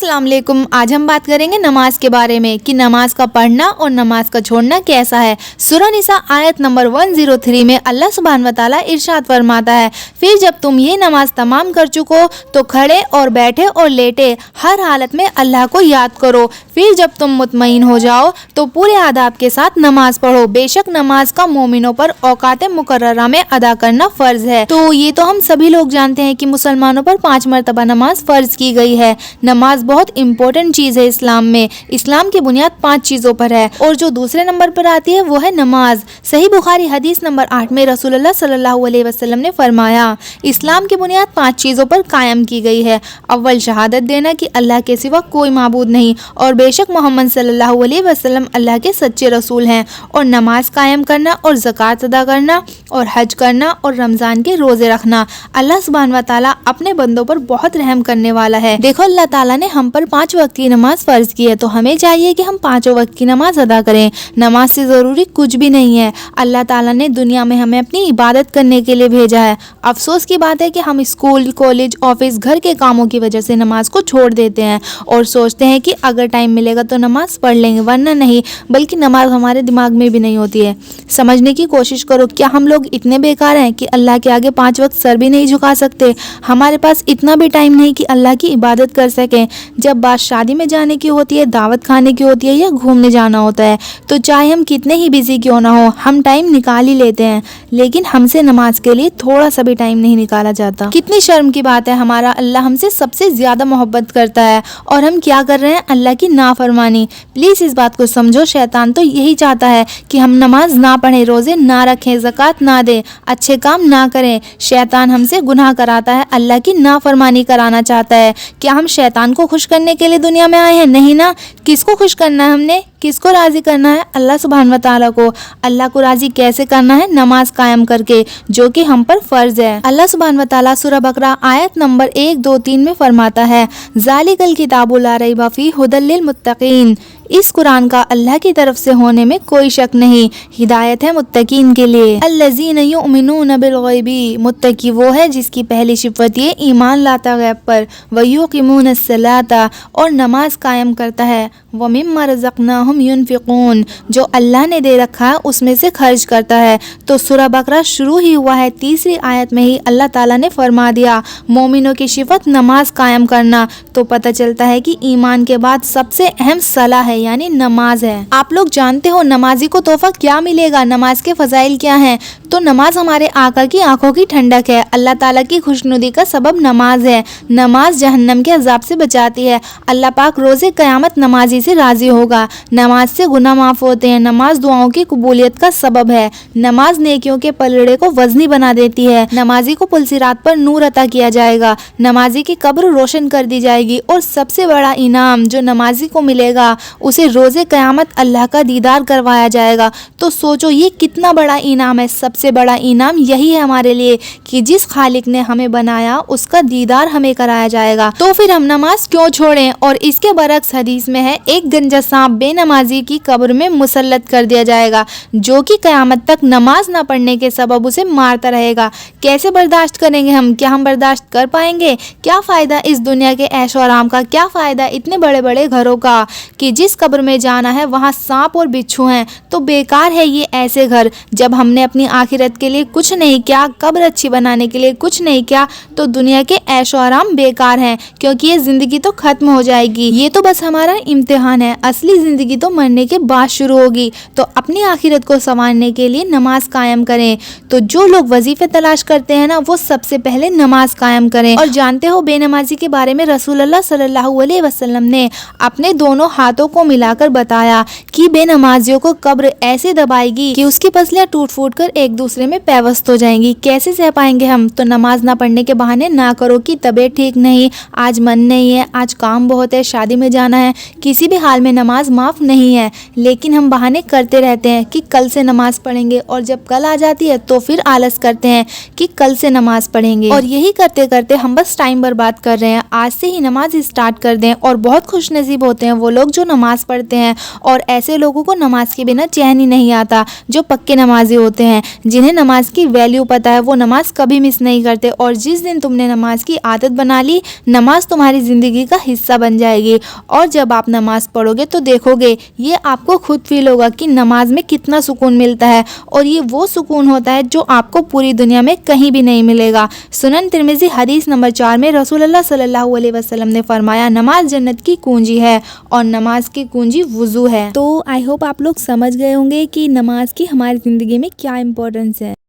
अस्सलाम वालेकुम। आज हम बात करेंगे नमाज के बारे में कि नमाज का पढ़ना और नमाज का छोड़ना कैसा है। सूरह निसा आयत नंबर 103 में अल्लाह सुब्हान व तआला इरशाद फरमाता है, फिर जब तुम ये नमाज तमाम कर चुको तो खड़े और बैठे और लेटे हर हालत में अल्लाह को याद करो। फिर जब तुम मुतमईन हो जाओ तो पूरे आदाब के साथ नमाज पढ़ो। बेशक नमाज का मोमिनों पर औकात मुकर्ररा में अदा करना फर्ज है। तो ये तो हम सभी लोग जानते हैं कि मुसलमानों पर 5 मरतबा नमाज फर्ज की गई है। नमाज बहुत इम्पोर्टेंट चीज़ है इस्लाम में। इस्लाम की बुनियाद 5 चीज़ों पर है और जो दूसरे नंबर पर आती है वो है नमाज। सही बुखारी हदीस नंबर 8 में रसूलुल्लाह सल्लल्लाहु अलैहि वसल्लम ने फरमाया, इस्लाम की बुनियाद 5 चीज़ों पर कायम की गई है। अव्वल शहादत देना कि अल्लाह के सिवा कोई माबूद नहीं और बेशक मोहम्मद सल्लल्लाहु अलैहि वसल्लम अल्लाह के सच्चे रसूल हैं, और नमाज कायम करना और ज़कात अदा करना और हज करना और रमज़ान के रोज़े रखना। अल्लाह सुब्हान व तआला अपने बंदों पर बहुत रहम करने वाला है। देखो अल्लाह ताला ने हम पर 5 वक्त की नमाज फ़र्ज की है, तो हमें चाहिए कि हम 5 वक्त की नमाज अदा करें। नमाज से ज़रूरी कुछ भी नहीं है। अल्लाह ताला ने दुनिया में हमें अपनी इबादत करने के लिए भेजा है। अफसोस की बात है कि हम स्कूल, कॉलेज, ऑफिस, घर के कामों की वजह से नमाज को छोड़ देते हैं और सोचते हैं कि अगर टाइम मिलेगा तो नमाज पढ़ लेंगे, वरना नहीं। बल्कि नमाज हमारे दिमाग में भी नहीं होती है। समझने की कोशिश करो, क्या हम लोग इतने बेकार हैं कि अल्लाह के आगे 5 वक्त सर भी नहीं झुका सकते? हमारे पास इतना भी टाइम नहीं कि अल्लाह की इबादत कर सकें। जब बात शादी में जाने की होती है, दावत खाने की होती है या घूमने जाना होता है, तो चाहे हम कितने ही बिजी क्यों ना हो, हम टाइम निकाल ही लेते हैं। लेकिन हमसे नमाज के लिए थोड़ा सा भी टाइम नहीं निकाला जाता। कितनी शर्म की बात है। हमारा अल्लाह हमसे सबसे ज्यादा मोहब्बत करता है और हम क्या कर रहे हैं? अल्लाह की नाफरमानी। प्लीज इस बात को समझो। शैतान तो यही चाहता है कि हम नमाज ना पढ़ें, रोजे ना रखें, ज़कात ना दें, अच्छे काम ना करें। शैतान हमसे गुनाह कराता है, अल्लाह की नाफरमानी कराना चाहता है। क्या हम शैतान को खुश करने के लिए दुनिया में आए हैं? नहीं ना। किसको खुश करना है हमने? किसको राजी करना है? अल्लाह सुब्हान व तआला को। अल्लाह को राजी कैसे करना है? नमाज कायम करके, जो कि हम पर फर्ज है। अल्लाह सुब्हान व तआला सूरह बकरा आयत नंबर 1, 2, 3 में फरमाता है, ज़ालिकल किताबु ला रैब फीह हुदल लिल मुत्तकीन। इस कुरान का अल्लाह की तरफ से होने में कोई शक नहीं, हिदायत है मुत्तकीन के लिए। अल्लज़ीन युमिनून बिल गैबी। मुत्तकी वो है जिसकी पहली सिफत ये ईमान लाता गैब पर, व युक़िमूनस सलाता, और नमाज कायम करता है, व मिम्मा रज़क़नाहुम युनफ़िक़ून, जो अल्लाह ने दे रखा है उसमें से खर्च करता है। तो सूरह बकरा शुरू ही हुआ है 3री आयत में ही अल्लाह ताला ने फरमा दिया मोमिनों की सिफत नमाज कायम करना। तो पता चलता है कि ईमान के बाद सबसे अहम सलाह है, यानी नमाज है। आप लोग जानते हो नमाजी को तोहफा क्या मिलेगा, नमाज के फजाइल क्या हैं? तो नमाज हमारे आका की आंखों की ठंडक है। अल्लाह ताला की खुशनुदी का सबब नमाज है। नमाज जहन्नम के अजाब से बचाती है। अल्लाह पाक रोज़े क़यामत नमाजी से राजी होगा। नमाज से गुनाह माफ़ होते हैं। नमाज दुआओं की कबूलियत का सबब है। नमाज नेकियों के पलड़े को वजनी बना देती है। नमाजी को पुलसिरात पर नूर अता किया जाएगा। नमाजी की कब्र रोशन कर दी जाएगी और सबसे बड़ा इनाम जो नमाजी को मिलेगा उसे रोज़े क़यामत अल्लाह का दीदार करवाया जाएगा। तो सोचो ये कितना बड़ा इनाम है। सबसे बड़ा इनाम यही है हमारे लिए कि जिस खालिक ने हमें बनाया उसका दीदार हमें कराया जाएगा। तो फिर हम नमाज क्यों छोड़ें? और इसके बरक्स हदीस में है, एक गंजा सांप बेनमाजी की कब्र में मुसल्लत कर दिया जाएगा, जो कि क़यामत तक नमाज ना पढ़ने के सबब उसे मारता रहेगा। कैसे बर्दाश्त करेंगे हम? क्या हम बर्दाश्त कर पाएंगे? क्या फ़ायदा इस दुनिया के ऐशो आराम का? क्या फ़ायदा इतने बड़े बड़े घरों का कि जिस कब्र में जाना है वहाँ सांप और बिच्छू हैं? तो बेकार है ये ऐसे घर। जब हमने अपनी आखिरत के लिए कुछ नहीं किया, कब्र अच्छी बनाने के लिए कुछ नहीं किया, तो दुनिया के ऐशो आराम बेकार हैं, क्योंकि ये ज़िंदगी तो ख़त्म हो जाएगी। ये तो बस हमारा इम्तिहान है। असली ज़िंदगी तो मरने के बाद शुरू होगी। तो अपनी आखिरत को संवारने के लिए नमाज कायम करें। तो जो लोग वजीफे तलाश करते हैं ना, वो सबसे पहले नमाज कायम करें। और जानते हो बेनमाजी के बारे में रसूलुल्लाह सल्लल्लाहु अलैहि वसल्लम ने अपने दोनों हाथों को मिलाकर बताया कि बेनमाजियों को कब्र ऐसे दबाएगी कि उसकी पसलियां टूट फूट कर एक दूसरे में पैवस्त हो जाएंगी। कैसे सह पाएंगे हम? तो नमाज ना पढ़ने के बहाने ना करो कि तबीयत ठीक नहीं, आज मन नहीं है, आज काम बहुत है, शादी में जाना है। किसी भी हाल में नमाज माफ़ नहीं है, लेकिन हम बहाने करते रहते हैं कि कल से नमाज पढ़ेंगे, और जब कल आ जाती है तो फिर आलस करते हैं कि कल से नमाज पढ़ेंगे, और यही करते करते हम बस टाइम बर्बाद कर रहे हैं। आज से ही नमाज स्टार्ट कर दें। और बहुत खुश नसीब होते हैं वो लोग जो नमाज نماز پڑھتے ہیں، اور ایسے لوگوں کو نماز کے بنا چین ہی نہیں آتا جو پکے نمازی ہوتے ہیں، جنہیں نماز کی ویلیو پتہ ہے، وہ نماز کبھی مس نہیں کرتے، اور جس دن تم نے نماز کی عادت بنا لی، نماز تمہاری زندگی کا حصہ بن جائے گی، اور جب آپ نماز پڑھو گے تو دیکھو گے یہ آپ کو خود فیل ہوگا کہ نماز میں کتنا سکون ملتا ہے، اور یہ وہ سکون ہوتا ہے جو آپ کو پوری دنیا میں کہیں بھی نہیں ملے گا۔ سنن ترمذی حدیث نمبر 4 میں رسول اللہ صلی اللہ علیہ وسلم نے فرمایا، نماز جنت کی کنجی ہے، اور نماز کی کنجی وضو ہے۔ تو آئی ہوپ آپ لوگ سمجھ گئے ہوں گے کہ نماز کی ہماری زندگی میں کیا امپورٹنس ہے۔